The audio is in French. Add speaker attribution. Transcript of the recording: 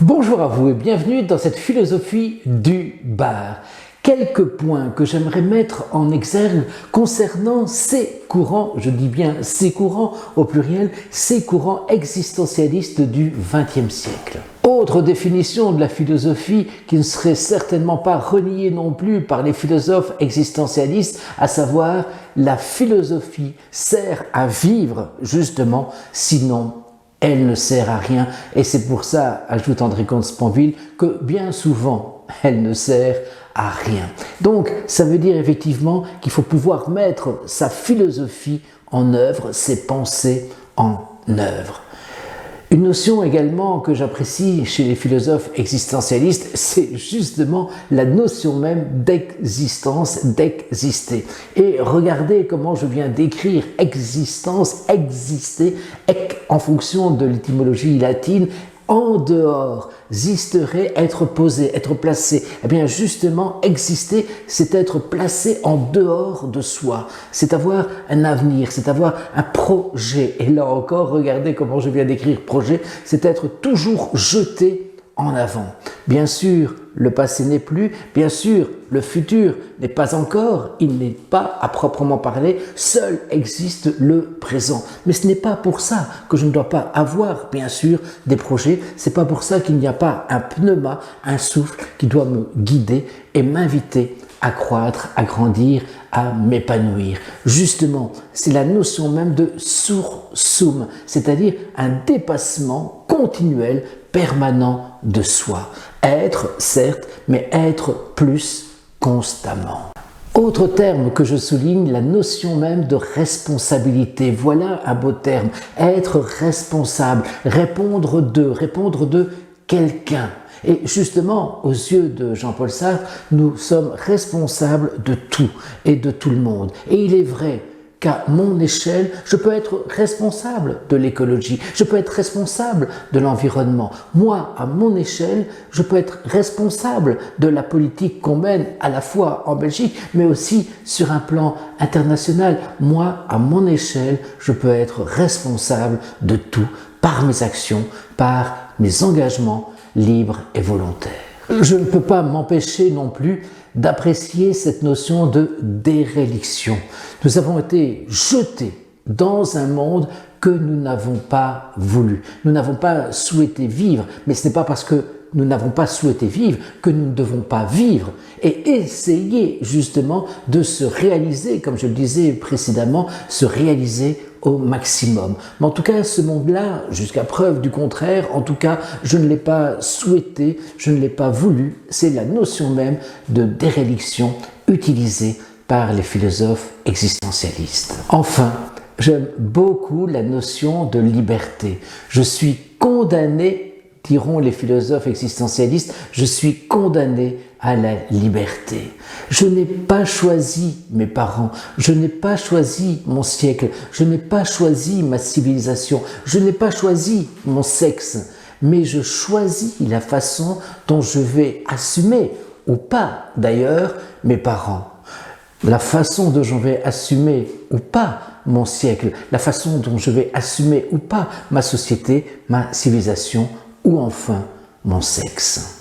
Speaker 1: Bonjour à vous et bienvenue dans cette philosophie du bar. Quelques points que j'aimerais mettre en exergue concernant ces courants, je dis bien ces courants au pluriel, ces courants existentialistes du XXe siècle. Autre définition de la philosophie qui ne serait certainement pas reniée non plus par les philosophes existentialistes, à savoir la philosophie sert à vivre justement, sinon elle ne sert à rien, et c'est pour ça, ajoute André Comte-Sponville, que bien souvent, elle ne sert à rien. Donc, ça veut dire effectivement qu'il faut pouvoir mettre sa philosophie en œuvre, ses pensées en œuvre. Une notion également que j'apprécie chez les philosophes existentialistes, c'est justement la notion même d'existence, d'exister. Et regardez comment je viens d'écrire existence, exister, en fonction de l'étymologie latine, en dehors, zisterait, être posé, être placé. Eh bien justement, exister, c'est être placé en dehors de soi. C'est avoir un avenir, c'est avoir un projet. Et là encore, regardez comment je viens d'écrire projet, c'est être toujours jeté en avant. Bien sûr, le passé n'est plus, bien sûr, le futur n'est pas encore, il n'est pas à proprement parler, seul existe le présent. Mais ce n'est pas pour ça que je ne dois pas avoir, bien sûr, des projets, c'est pas pour ça qu'il n'y a pas un pneuma, un souffle qui doit me guider et m'inviter à croître, à grandir, à m'épanouir. Justement, c'est la notion même de sursum, c'est-à-dire un dépassement continuel, permanent de soi. Être, certes, mais être plus constamment. Autre terme que je souligne, la notion même de responsabilité. Voilà un beau terme. Être responsable, répondre de quelqu'un. Et justement, aux yeux de Jean-Paul Sartre, nous sommes responsables de tout et de tout le monde. Et il est vrai qu'à mon échelle, je peux être responsable de l'écologie, je peux être responsable de l'environnement. Moi, à mon échelle, je peux être responsable de la politique qu'on mène à la fois en Belgique, mais aussi sur un plan international. Moi, à mon échelle, je peux être responsable de tout par mes actions, par mes engagements libres et volontaires. Je ne peux pas m'empêcher non plus d'apprécier cette notion de déréliction. Nous avons été jetés dans un monde que nous n'avons pas voulu. Nous n'avons pas souhaité vivre, mais ce n'est pas parce que nous n'avons pas souhaité vivre que nous ne devons pas vivre et essayer justement de se réaliser, comme je le disais précédemment, se réaliser au maximum. Mais en tout cas, ce monde-là, jusqu'à preuve du contraire, en tout cas, je ne l'ai pas souhaité, je ne l'ai pas voulu. C'est la notion même de déréliction utilisée par les philosophes existentialistes. Enfin, j'aime beaucoup la notion de liberté. Je suis condamné, diront les philosophes existentialistes, je suis condamné à la liberté. Je n'ai pas choisi mes parents, je n'ai pas choisi mon siècle, je n'ai pas choisi ma civilisation, je n'ai pas choisi mon sexe, mais je choisis la façon dont je vais assumer, ou pas d'ailleurs, mes parents. La façon dont je vais assumer ou pas mon siècle, la façon dont je vais assumer ou pas ma société, ma civilisation, ou enfin mon sexe.